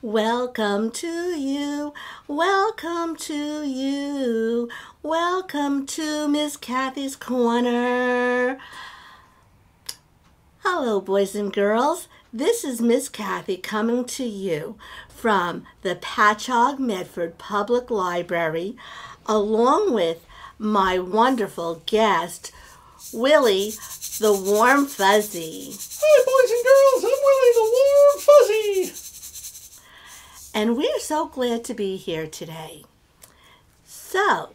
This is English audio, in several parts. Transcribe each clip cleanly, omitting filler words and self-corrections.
Welcome to you, welcome to you, welcome to Miss Cathy's Corner. Hello, boys and girls. This is Miss Cathy coming to you from the Patchogue-Medford Public Library, along with my wonderful guest, Willie the Warm Fuzzy. Hi, boys and girls. I'm Willie the Warm Fuzzy. And we're so glad to be here today. So,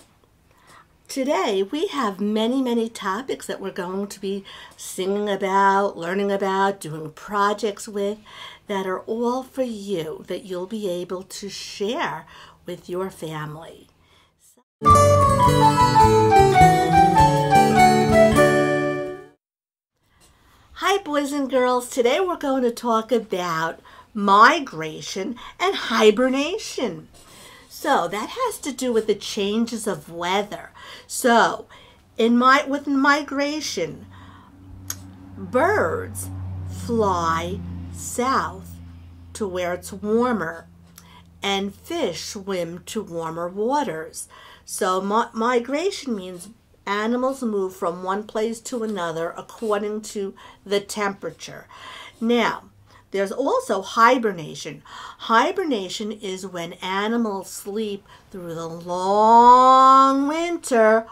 today we have many topics that we're going to be singing about, learning about, doing projects with, that are all for you, that you'll be able to share with your family. Hi, boys and girls. Today we're going to talk about migration and hibernation. So that has to do with the changes of weather. So with migration, birds fly south to where it's warmer, and fish swim to warmer waters. So migration means animals move from one place to another according to the temperature. Now, there's also hibernation. Hibernation is when animals sleep through the long winter,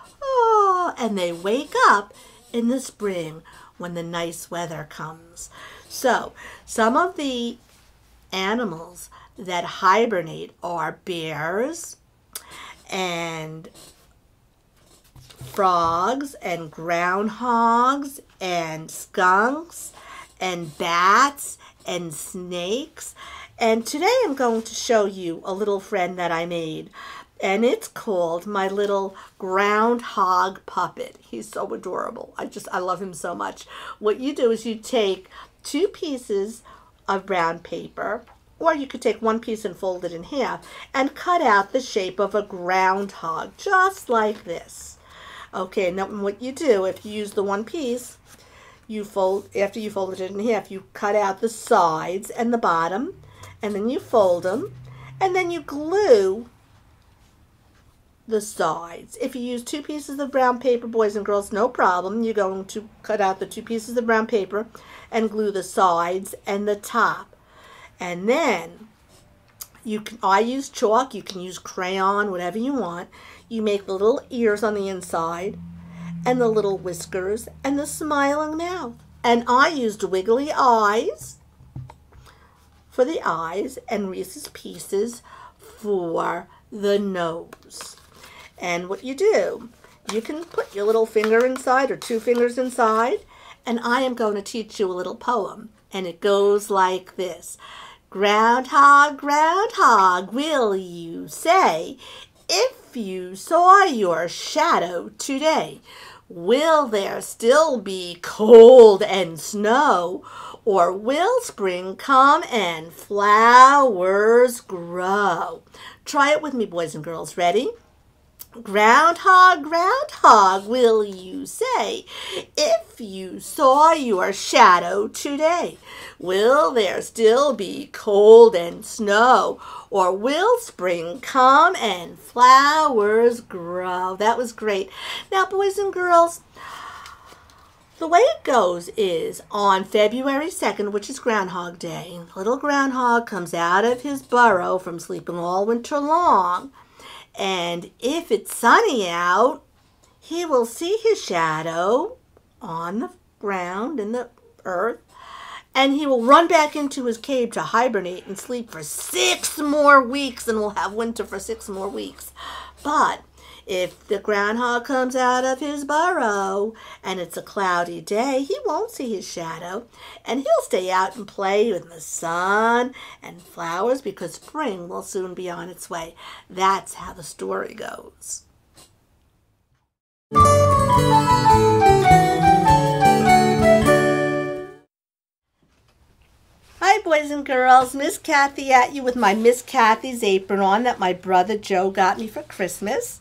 and they wake up in the spring when the nice weather comes. So, some of the animals that hibernate are bears and frogs and groundhogs and skunks and bats and snakes. And today I'm going to show you a little friend that I made, and it's called my little groundhog puppet. He's so adorable. I love him so much. What you do is you take 2 pieces of brown paper, or you could take 1 piece and fold it in half and cut out the shape of a groundhog, just like this. Okay, now what you do, if you use the 1 piece, after you folded it in half, you cut out the sides and the bottom, and then you fold them, and then you glue the sides. If you use 2 pieces of brown paper, boys and girls, no problem. You're going to cut out the 2 pieces of brown paper and glue the sides and the top. And then I use chalk, you can use crayon, whatever you want. You make the little ears on the inside, and the little whiskers, and the smiling mouth. And I used wiggly eyes for the eyes, and Reese's Pieces for the nose. And what you do, you can put your little finger inside, or 2 fingers inside, and I am going to teach you a little poem. And it goes like this. Groundhog, groundhog, will you say, if you saw your shadow today, will there still be cold and snow, or will spring come and flowers grow? Try it with me, boys and girls. Ready? Groundhog, groundhog, will you say, if you saw your shadow today, will there still be cold and snow, or will spring come and flowers grow? That was great. Now, boys and girls, the way it goes is on February 2nd, which is Groundhog Day, little groundhog comes out of his burrow from sleeping all winter long. And if it's sunny out, he will see his shadow on the ground in the earth, and he will run back into his cave to hibernate and sleep for 6 more weeks, and we'll have winter for 6 more weeks. But if the groundhog comes out of his burrow and it's a cloudy day, he won't see his shadow, and he'll stay out and play in the sun and flowers, because spring will soon be on its way. That's how the story goes. Hi, boys and girls. Miss Cathy at you with my Miss Cathy's apron on that my brother Joe got me for Christmas.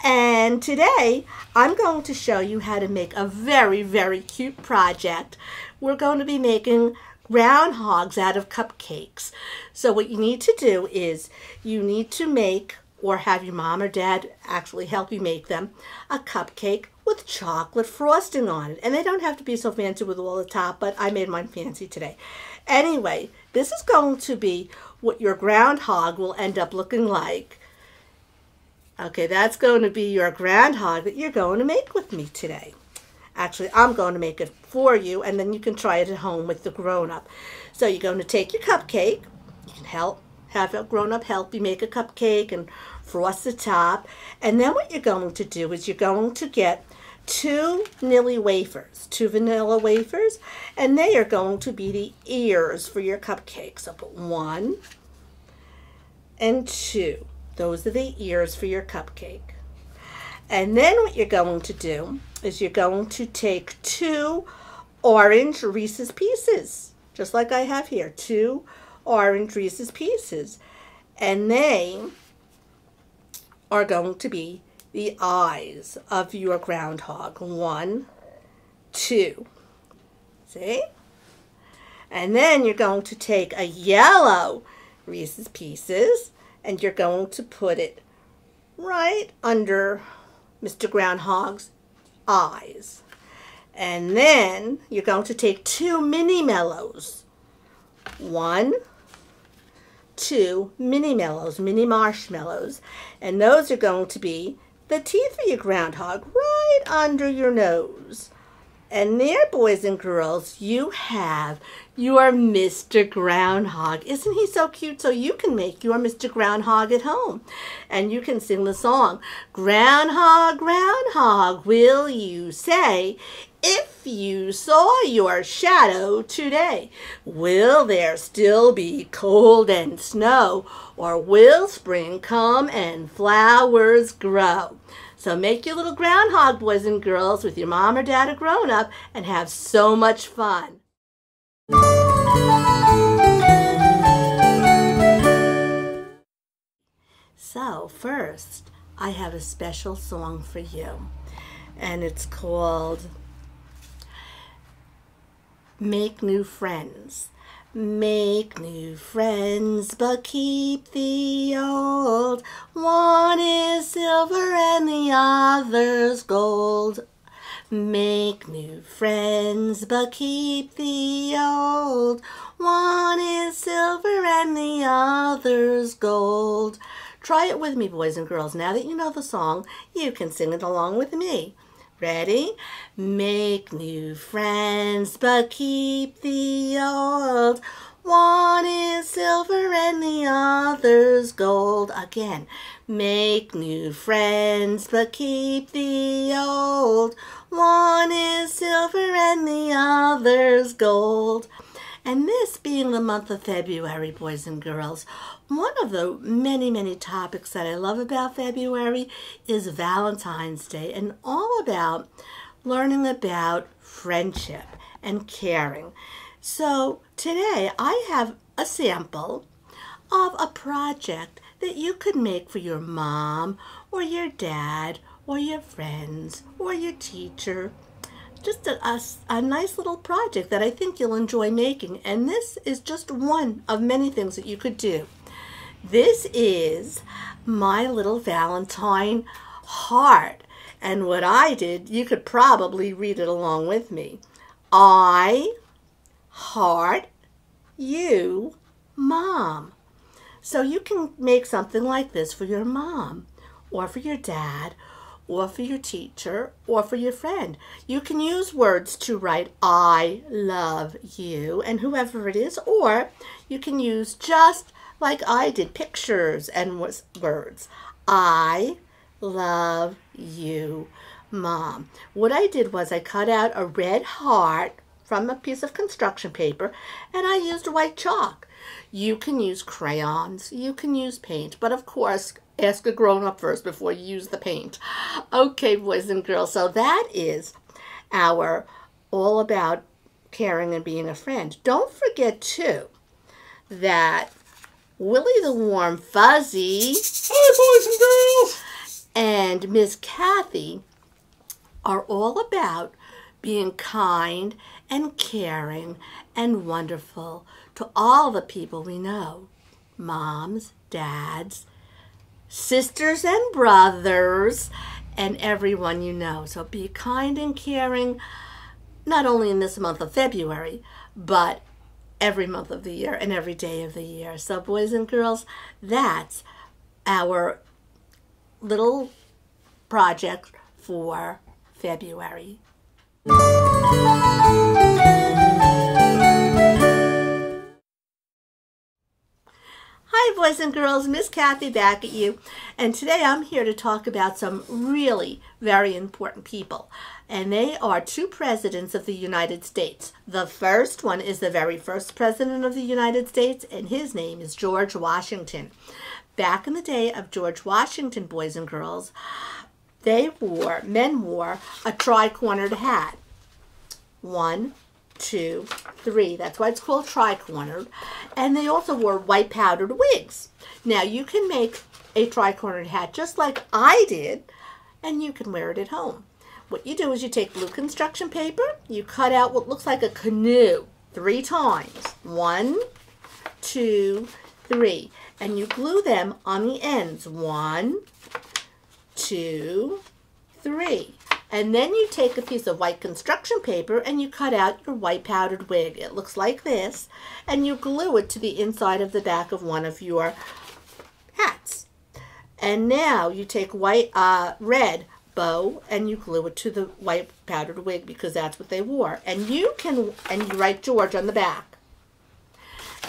And today I'm going to show you how to make a very cute project. We're going to be making groundhogs out of cupcakes. So what you need to do is you need to make, or have your mom or dad actually help you make them, a cupcake with chocolate frosting on it. And they don't have to be so fancy with all the top, but I made mine fancy today. Anyway, this is going to be what your groundhog will end up looking like. Okay, that's going to be your groundhog that you're going to make with me today. Actually, I'm going to make it for you, and then you can try it at home with the grown-up. So you're going to take your cupcake. You can have a grown-up help you make a cupcake and frost the top. And then what you're going to do is you're going to get 2 vanilla wafers, and they are going to be the ears for your cupcake. So put 1 and 2. Those are the ears for your cupcake. And then what you're going to do is you're going to take 2 orange Reese's Pieces, just like I have here, 2 orange Reese's Pieces. And they are going to be the eyes of your groundhog. 1, 2. See? And then you're going to take a yellow Reese's Pieces and you're going to put it right under Mr. Groundhog's eyes. And then you're going to take 2 mini mellows. 1, 2 mini mellows, mini marshmallows. And those are going to be the teeth of your groundhog right under your nose. And there, boys and girls, you have your Mr. Groundhog. Isn't he so cute? So you can make your Mr. Groundhog at home. And you can sing the song, Groundhog, Groundhog, will you say, if you saw your shadow today, will there still be cold and snow, or will spring come and flowers grow? So make your little groundhog, boys and girls, with your mom or dad or grown-up, and have so much fun. So first, I have a special song for you, and it's called Make New Friends. Make new friends, but keep the old. One is silver and the other's gold. Make new friends, but keep the old. One is silver and the other's gold. Try it with me, boys and girls. Now that you know the song, you can sing it along with me. Ready? Make new friends, but keep the old. One is silver and the other's gold. Again. Make new friends, but keep the old. One is silver and the other's gold. And this being the month of February, boys and girls, one of the many, many topics that I love about February is Valentine's Day, and all about learning about friendship and caring. So today I have a sample of a project that you could make for your mom or your dad or your friends or your teacher. Just a nice little project that I think you'll enjoy making. And this is just one of many things that you could do. This is my little Valentine heart. And what I did, you could probably read it along with me. I heart you, Mom. So you can make something like this for your mom or for your dad or for your teacher, or for your friend. You can use words to write, I love you, and whoever it is, or you can use, just like I did, pictures and words. I love you, Mom. What I did was I cut out a red heart from a piece of construction paper, and I used white chalk. You can use crayons, you can use paint, but of course, ask a grown-up first before you use the paint. Okay, boys and girls, so that is our all about caring and being a friend. Don't forget, too, that Willie the Warm Fuzzy, hi, boys and girls, and Miss Cathy are all about being kind and caring and wonderful to all the people we know. Moms, dads, sisters and brothers, and everyone you know. So be kind and caring, not only in this month of February, but every month of the year and every day of the year. So boys and girls, that's our little project for February. Hi boys and girls, Miss Cathy back at you, and today I'm here to talk about some really very important people, and they are two presidents of the United States. The first one is the very first president of the United States, and his name is George Washington. Back in the day of George Washington, boys and girls, men wore a tri-cornered hat. 1, 2, 3. That's why it's called tri-cornered. And they also wore white powdered wigs. Now you can make a tri-cornered hat just like I did, and you can wear it at home. What you do is you take blue construction paper, you cut out what looks like a canoe 3 times. 1, 2, 3. And you glue them on the ends. 1, 2, 3. And then you take a piece of white construction paper and you cut out your white powdered wig. It looks like this. And you glue it to the inside of the back of one of your hats. And now you take red bow and you glue it to the white powdered wig because that's what they wore. And you write George on the back.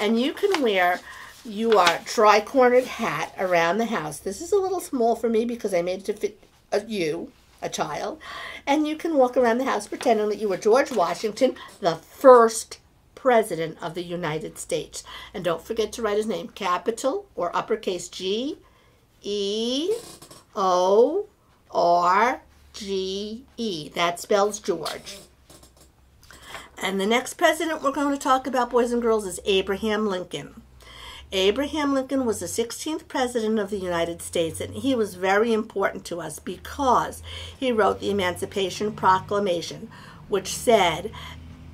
And you can wear your tri-cornered hat around the house. This is a little small for me because I made it to fit a child, and you can walk around the house pretending that you were George Washington, the first president of the United States. And don't forget to write his name, capital or uppercase G, E, O, R, G, E. That spells George. And the next president we're going to talk about, boys and girls, is Abraham Lincoln. Abraham Lincoln was the 16th president of the United States, and he was very important to us because he wrote the Emancipation Proclamation, which said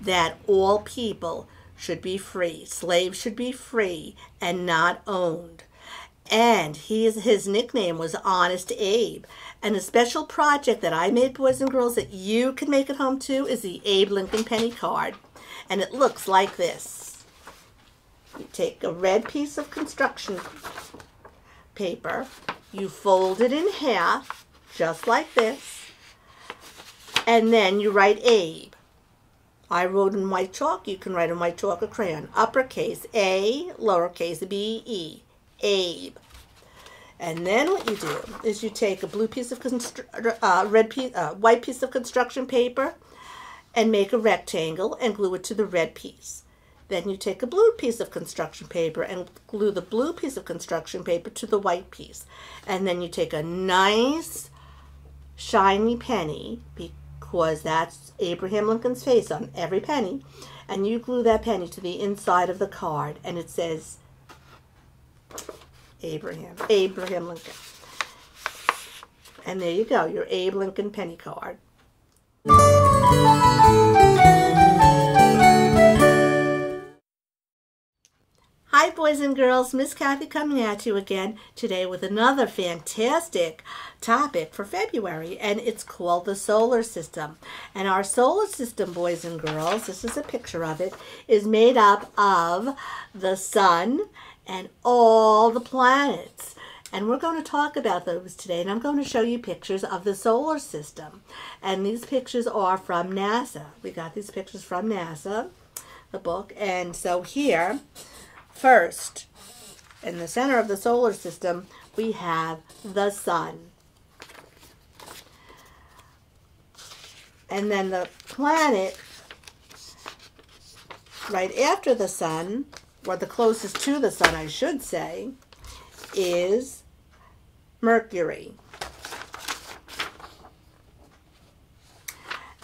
that all people should be free. Slaves should be free and not owned. And his nickname was Honest Abe. And a special project that I made, boys and girls, that you can make at home too, is the Abe Lincoln penny card. And it looks like this. You take a red piece of construction paper, you fold it in half, just like this, and then you write Abe. I wrote in white chalk, you can write in white chalk or crayon. Uppercase A, lowercase B, E, Abe. And then what you do is you take a blue piece of white piece of construction paper and make a rectangle and glue it to the red piece. Then you take a blue piece of construction paper and glue the blue piece of construction paper to the white piece. And then you take a nice shiny penny, because that's Abraham Lincoln's face on every penny, and you glue that penny to the inside of the card, and it says Abraham Lincoln. And there you go, your Abe Lincoln penny card. Hi boys and girls, Miss Cathy coming at you again today with another fantastic topic for February, and it's called the solar system. And our solar system, boys and girls, this is a picture of it, is made up of the sun and all the planets. And we're going to talk about those today, and I'm going to show you pictures of the solar system. And these pictures are from NASA. We got these pictures from NASA, the book. And so here, first, in the center of the solar system, we have the sun. And then the planet right after the sun, or the closest to the sun, I should say, is Mercury.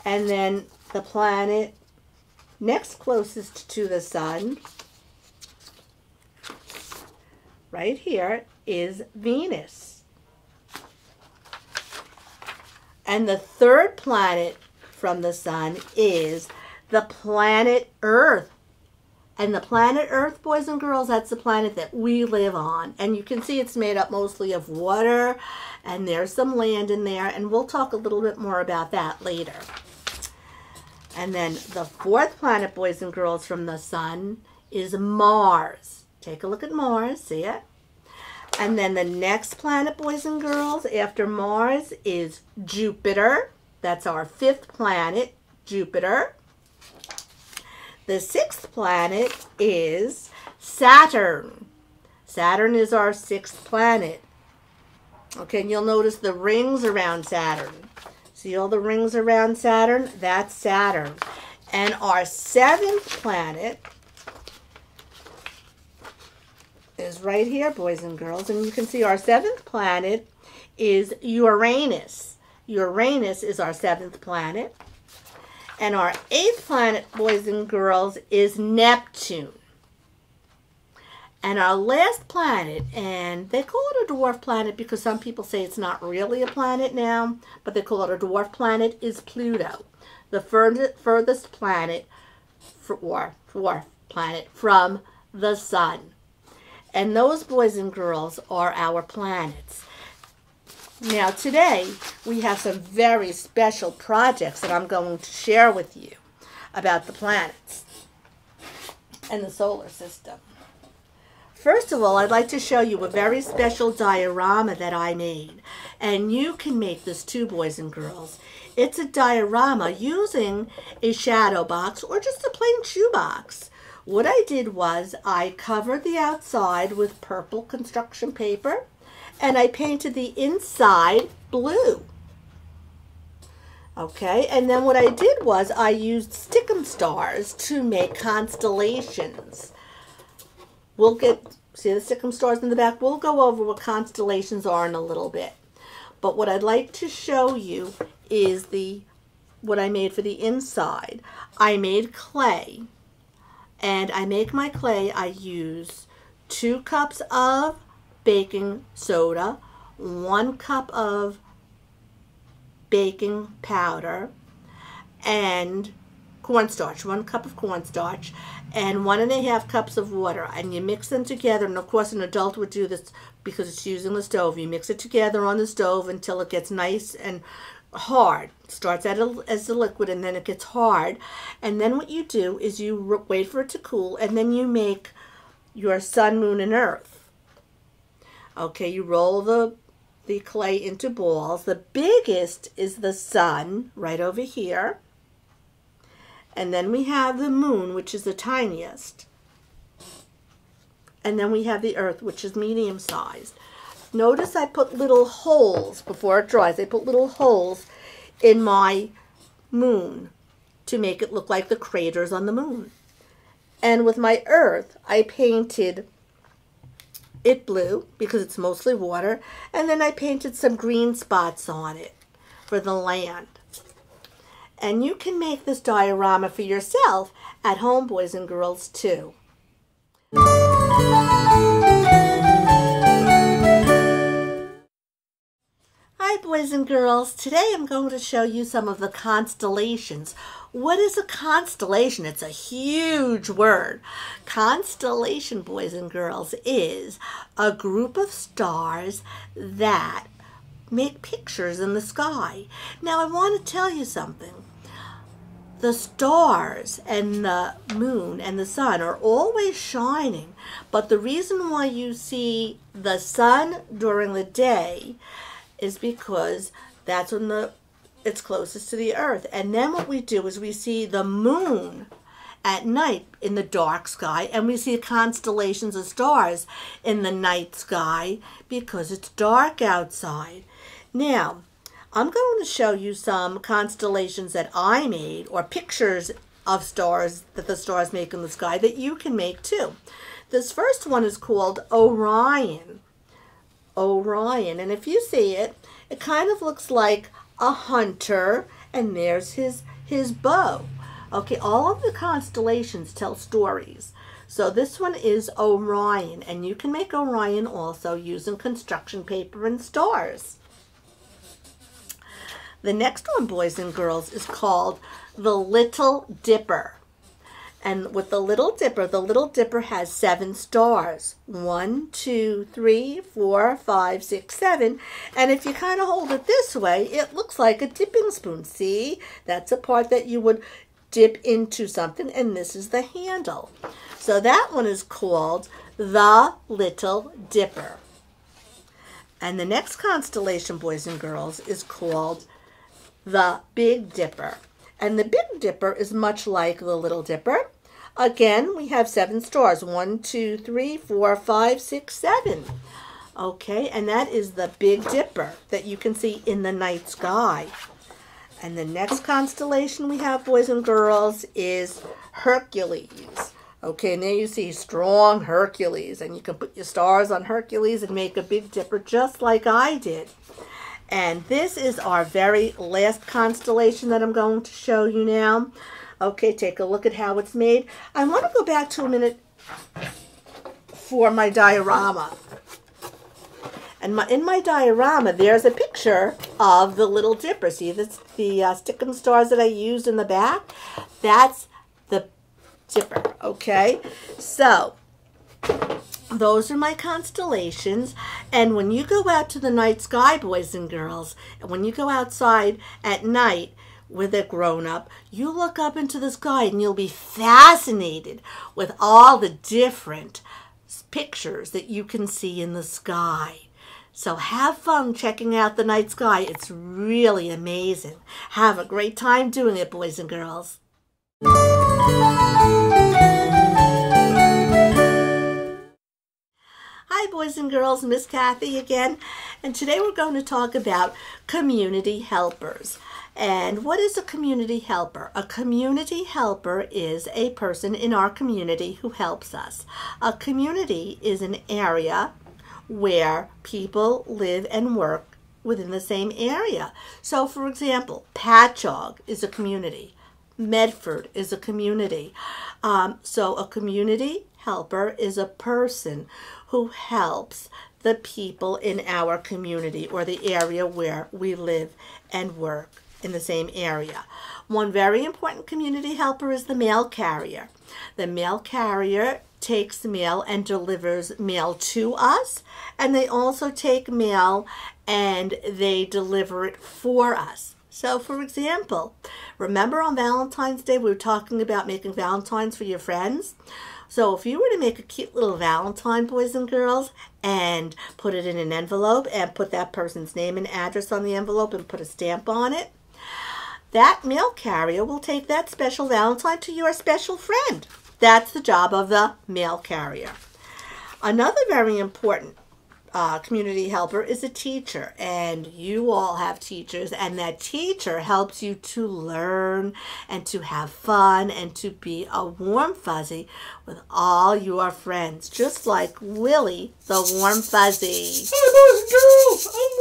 And then the planet next closest to the sun, right here, is Venus. And the third planet from the sun is the planet Earth. And the planet Earth, boys and girls, that's the planet that we live on. And you can see it's made up mostly of water, and there's some land in there, and we'll talk a little bit more about that later. And then the fourth planet, boys and girls, from the sun is Mars. Take a look at Mars, see it? And then the next planet, boys and girls, after Mars is Jupiter. That's our fifth planet, Jupiter. The sixth planet is Saturn. Saturn is our sixth planet. Okay, and you'll notice the rings around Saturn. See all the rings around Saturn? That's Saturn. And our seventh planet is right here, boys and girls. And you can see our seventh planet is Uranus. Uranus is our seventh planet. And our eighth planet, boys and girls, is Neptune. And our last planet, and they call it a dwarf planet because some people say it's not really a planet now, but they call it a dwarf planet, is Pluto. The furthest planet, or dwarf planet, from the sun. And those, boys and girls, are our planets. Now today we have some very special projects that I'm going to share with you about the planets and the solar system. First of all, I'd like to show you a very special diorama that I made. And you can make this too, boys and girls. It's a diorama using a shadow box or just a plain shoebox. What I did was I covered the outside with purple construction paper, and I painted the inside blue. Okay, and then what I did was I used stickum stars to make constellations. We'll get, see the stickum stars in the back? We'll go over what constellations are in a little bit. But what I'd like to show you is what I made for the inside. I made clay, and I make my clay, I use 2 cups of baking soda, 1 cup of baking powder, and cornstarch, 1 cup of cornstarch, and 1½ cups of water. And you mix them together, and of course an adult would do this because it's using the stove. You mix it together on the stove until it gets nice and hard. It starts out as a liquid and then it gets hard. And then what you do is you wait for it to cool, and then you make your sun, moon, and earth. Okay, you roll the clay into balls. The biggest is the sun, right over here. And then we have the moon, which is the tiniest. And then we have the earth, which is medium-sized. Notice I put little holes before it dries. I put little holes in my moon to make it look like the craters on the moon. And with my earth, I painted it blue because it's mostly water, and then I painted some green spots on it for the land. And you can make this diorama for yourself at home, boys and girls, too. Hi, boys and girls. Today I'm going to show you some of the constellations. What is a constellation? It's a huge word. Constellation, boys and girls, is a group of stars that make pictures in the sky. Now, I want to tell you something. The stars and the moon and the sun are always shining, but the reason why you see the sun during the day is because that's when it's closest to the earth. And then what we do is we see the moon at night in the dark sky, and we see constellations of stars in the night sky because it's dark outside. Now, I'm going to show you some constellations that I made, or pictures of stars that the stars make in the sky that you can make too. This first one is called Orion. Orion, and if you see it, it kind of looks like a hunter, and there's his bow. Okay, all of the constellations tell stories. So this one is Orion, and you can make Orion also using construction paper and stars. The next one, boys and girls, is called the Little Dipper. And with the Little Dipper has 7 stars. 1, 2, 3, 4, 5, 6, 7. And if you kind of hold it this way, it looks like a dipping spoon. See? That's a part that you would dip into something, and this is the handle. So that one is called the Little Dipper. And the next constellation, boys and girls, is called the Big Dipper. And the Big Dipper is much like the Little Dipper. Again, we have 7 stars. 1, 2, 3, 4, 5, 6, 7. Okay, and that is the Big Dipper that you can see in the night sky. And the next constellation we have, boys and girls, is Hercules. Okay, and there you see strong Hercules. And you can put your stars on Hercules and make a Big Dipper just like I did. And this is our very last constellation that I'm going to show you now. Okay, take a look at how it's made. I want to go back to a minute for my diorama. And in my diorama, there's a picture of the Little Dipper. See the stickum stars that I used in the back? That's the Dipper, okay? So, those are my constellations. And when you go out to the night sky, boys and girls, and when you go outside at night with a grown-up, you look up into the sky and you'll be fascinated with all the different pictures that you can see in the sky. So have fun checking out the night sky. It's really amazing. Have a great time doing it, boys and girls. Hi, boys and girls. Miss Cathy again. And today we're going to talk about community helpers. And what is a community helper? A community helper is a person in our community who helps us. A community is an area where people live and work within the same area. So, for example, Patchogue is a community. Medford is a community. So a community helper is a person who helps the people in our community or the area where we live and work in the same area. One very important community helper is the mail carrier. The mail carrier takes mail and delivers mail to us, and they also take mail and they deliver it for us. So, for example, remember on Valentine's Day we were talking about making Valentines for your friends? So if you were to make a cute little Valentine, boys and girls, and put it in an envelope and put that person's name and address on the envelope and put a stamp on it, that mail carrier will take that special Valentine to your special friend. That's the job of the mail carrier. Another very important community helper is a teacher, and you all have teachers, and that teacher helps you to learn and to have fun and to be a warm fuzzy with all your friends, just like Willie the warm fuzzy. Hi, boys and girls, I'm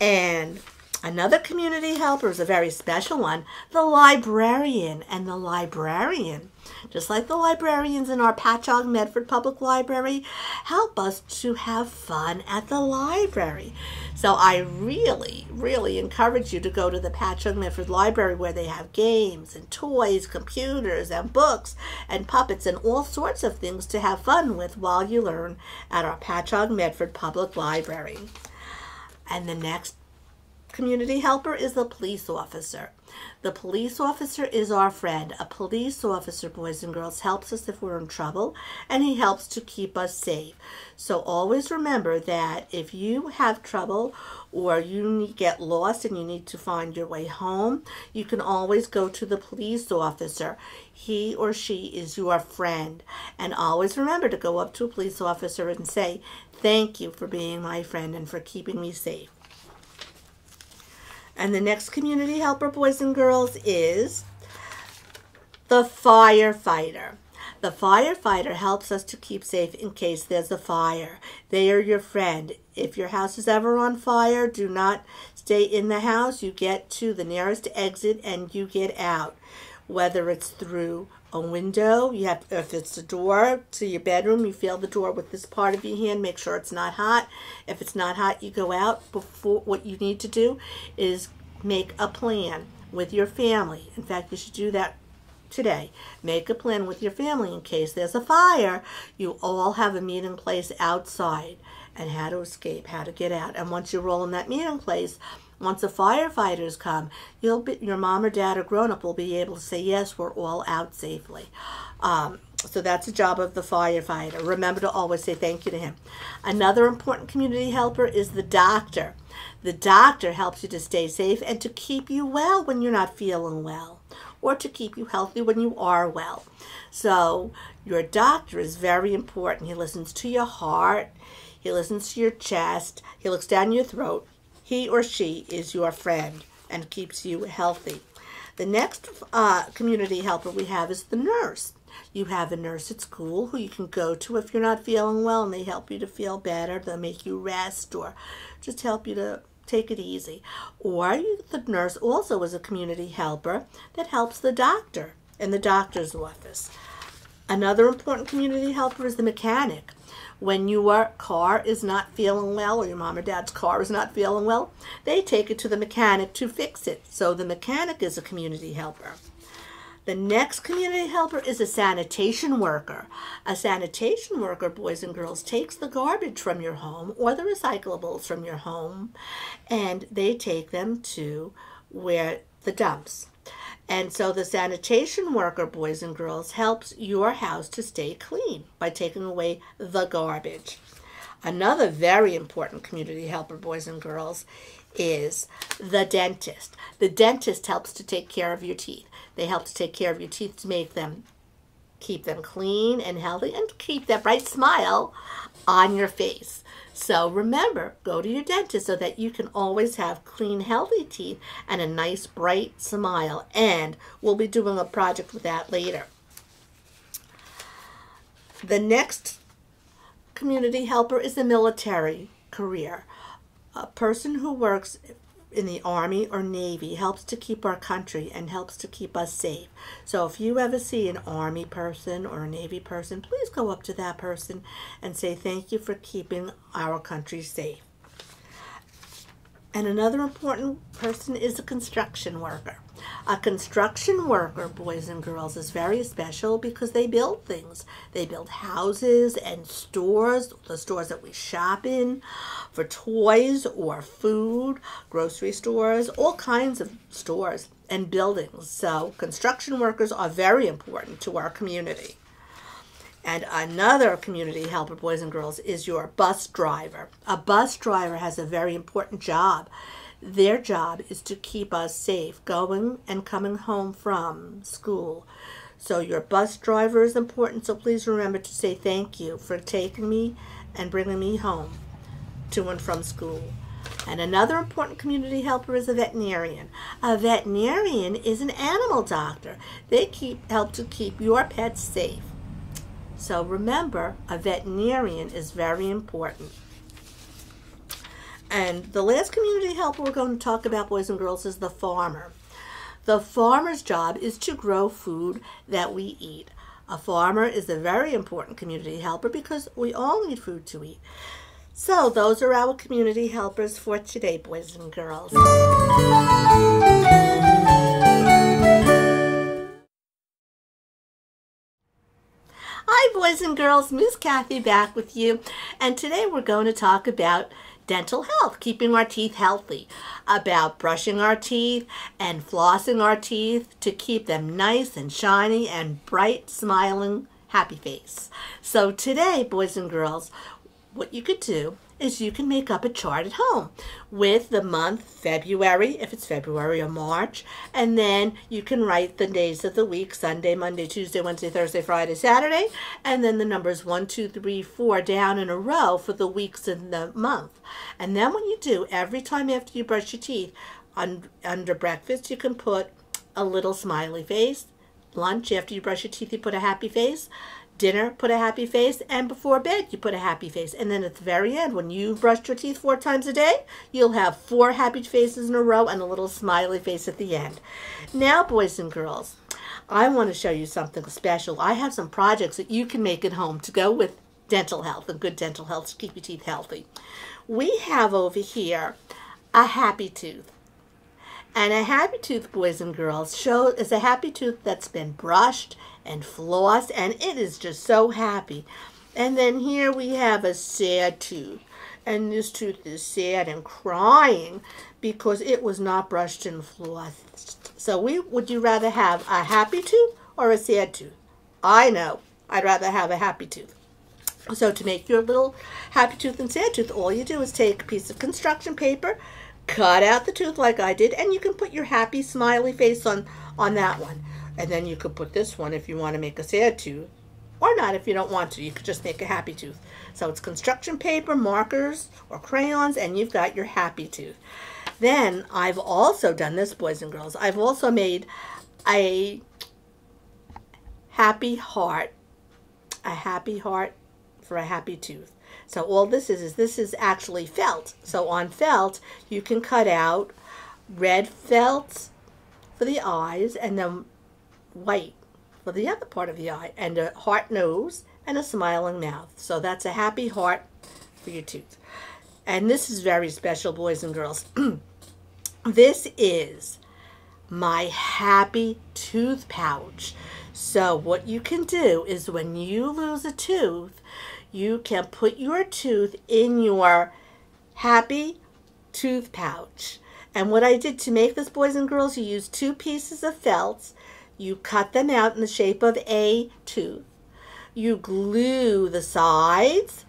Willie. And another community helper is a very special one, the librarian. And the librarian, just like the librarians in our Patchogue-Medford Public Library, help us to have fun at the library. So I really, really encourage you to go to the Patchogue-Medford Library, where they have games and toys, computers and books and puppets and all sorts of things to have fun with while you learn at our Patchogue-Medford Public Library. And the next community helper is the police officer. The police officer is our friend. A police officer, boys and girls, helps us if we're in trouble, and he helps to keep us safe. So always remember that if you have trouble or you get lost and you need to find your way home, you can always go to the police officer. He or she is your friend. And always remember to go up to a police officer and say, "Thank you for being my friend and for keeping me safe." And the next community helper, boys and girls, is the firefighter. The firefighter helps us to keep safe in case there's a fire. They are your friend. If your house is ever on fire, do not stay in the house. You get to the nearest exit and you get out. whether it's through a window, if it's a door to your bedroom, you feel the door with this part of your hand, make sure it's not hot. If it's not hot, you go out. What you need to do is make a plan with your family. In fact, you should do that today. Make a plan with your family in case there's a fire. You all have a meeting place outside and how to escape, how to get out. And once you're all in that meeting place, once the firefighters come, your mom or dad or grown-up will be able to say, yes, we're all out safely. So that's the job of the firefighter. Remember to always say thank you to him. Another important community helper is the doctor. The doctor helps you to stay safe and to keep you well when you're not feeling well, or to keep you healthy when you are well. So your doctor is very important. He listens to your heart. He listens to your chest. He looks down your throat. He or she is your friend and keeps you healthy. The next community helper we have is the nurse. You have a nurse at school who you can go to if you're not feeling well, and they help you to feel better. They'll make you rest or just help you to take it easy. Or the nurse also is a community helper that helps the doctor in the doctor's office. Another important community helper is the mechanic. When your car is not feeling well, or your mom or dad's car is not feeling well, they take it to the mechanic to fix it. So the mechanic is a community helper. The next community helper is a sanitation worker. A sanitation worker, boys and girls, takes the garbage from your home or the recyclables from your home, and they take them to where the dumps. And so the sanitation worker, boys and girls, helps your house to stay clean by taking away the garbage. Another very important community helper, boys and girls, is the dentist. The dentist helps to take care of your teeth. They help to take care of your teeth to keep them clean and healthy and keep that bright smile on your face. So remember, go to your dentist so that you can always have clean, healthy teeth and a nice, bright smile. And we'll be doing a project with that later. The next community helper is the military career. A person who works in the Army or Navy helps to keep our country and helps to keep us safe. So if you ever see an Army person or a Navy person, please go up to that person and say thank you for keeping our country safe. And another important person is a construction worker. A construction worker, boys and girls, is very special because they build things. They build houses and stores, the stores that we shop in, for toys or food, grocery stores, all kinds of stores and buildings. So construction workers are very important to our community. And another community helper, boys and girls, is your bus driver. A bus driver has a very important job. Their job is to keep us safe going and coming home from school. So your bus driver is important, so please remember to say thank you for taking me and bringing me home to and from school. And another important community helper is a veterinarian. A veterinarian is an animal doctor. They help to keep your pets safe. So remember, a veterinarian is very important. And the last community helper we're going to talk about, boys and girls, is the farmer. The farmer's job is to grow food that we eat. A farmer is a very important community helper because we all need food to eat. So those are our community helpers for today, boys and girls. Hi, boys and girls. Miss Cathy back with you. And today we're going to talk about dental health, keeping our teeth healthy, about brushing our teeth and flossing our teeth to keep them nice and shiny and bright, smiling, happy face. So today, boys and girls, what you could do is you can make up a chart at home with the month February, if it's February or March, and then you can write the days of the week, Sunday, Monday, Tuesday, Wednesday, Thursday, Friday, Saturday, and then the numbers 1, 2, 3, 4 down in a row for the weeks in the month. And then what you do, every time after you brush your teeth, under breakfast, you can put a little smiley face. Lunch, after you brush your teeth, you put a happy face. Dinner, put a happy face, and before bed, you put a happy face. And then at the very end, when you've brushed your teeth 4 times a day, you'll have 4 happy faces in a row and a little smiley face at the end. Now, boys and girls, I want to show you something special. I have some projects that you can make at home to go with dental health and good dental health to keep your teeth healthy. We have over here a happy tooth. And a happy tooth, boys and girls, is a happy tooth that's been brushed and flossed, and it is just so happy. And then here we have a sad tooth. And this tooth is sad and crying because it was not brushed and flossed. So would you rather have a happy tooth or a sad tooth? I know. I'd rather have a happy tooth. So to make your little happy tooth and sad tooth, all you do is take a piece of construction paper, cut out the tooth like I did, and you can put your happy smiley face on that one. And then you could put this one if you want to make a sad tooth. Or not if you don't want to. You could just make a happy tooth. So it's construction paper, markers, or crayons, and you've got your happy tooth. Then I've also done this, boys and girls. I've also made a happy heart. A happy heart for a happy tooth. So all this is actually felt. So on felt, you can cut out red felt for the eyes and then white for the other part of the eye, and a heart nose and a smiling mouth. So that's a happy heart for your tooth. And this is very special, boys and girls. This is my happy tooth pouch. So what you can do is when you lose a tooth, you can put your tooth in your happy tooth pouch. And what I did to make this, boys and girls, you use 2 pieces of felt. You cut them out in the shape of a tooth. You glue the sides.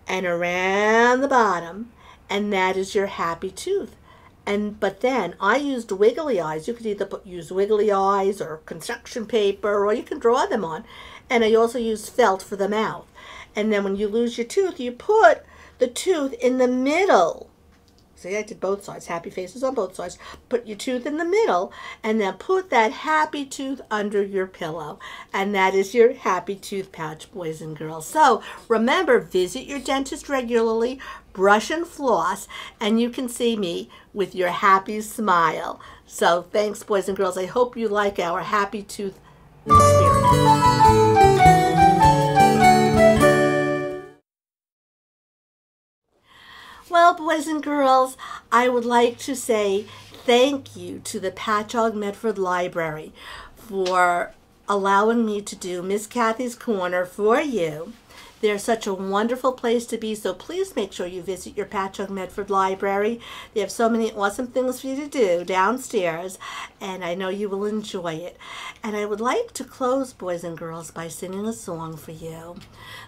And around the bottom. And that is your happy tooth. But then I used wiggly eyes. You could either use wiggly eyes or construction paper, or you can draw them on. And I also used felt for the mouth. And then when you lose your tooth, you put the tooth in the middle. See, I did both sides, happy faces on both sides. Put your tooth in the middle, and then put that happy tooth under your pillow. And that is your happy tooth pouch, boys and girls. So remember, visit your dentist regularly, brush and floss, and you can see me with your happy smile. So thanks, boys and girls. I hope you like our happy tooth experience. Well, boys and girls, I would like to say thank you to the Patchogue-Medford Library for allowing me to do Miss Cathy's Corner for you. They're such a wonderful place to be, so please make sure you visit your Patchogue-Medford Library. They have so many awesome things for you to do downstairs, and I know you will enjoy it. And I would like to close, boys and girls, by singing a song for you.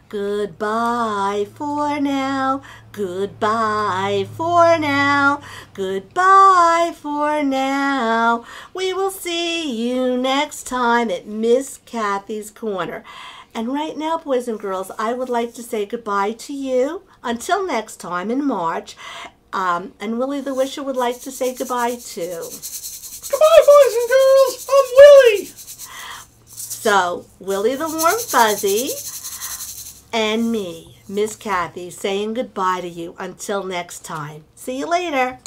Goodbye for now, goodbye for now, goodbye for now. We will see you next time at Miss Cathy's Corner. And right now, boys and girls, I would like to say goodbye to you until next time in March. And Willie the Wisher would like to say goodbye too. Goodbye, boys and girls. I'm Willie. So, Willie the Warm Fuzzy and me, Miss Cathy, saying goodbye to you until next time. See you later.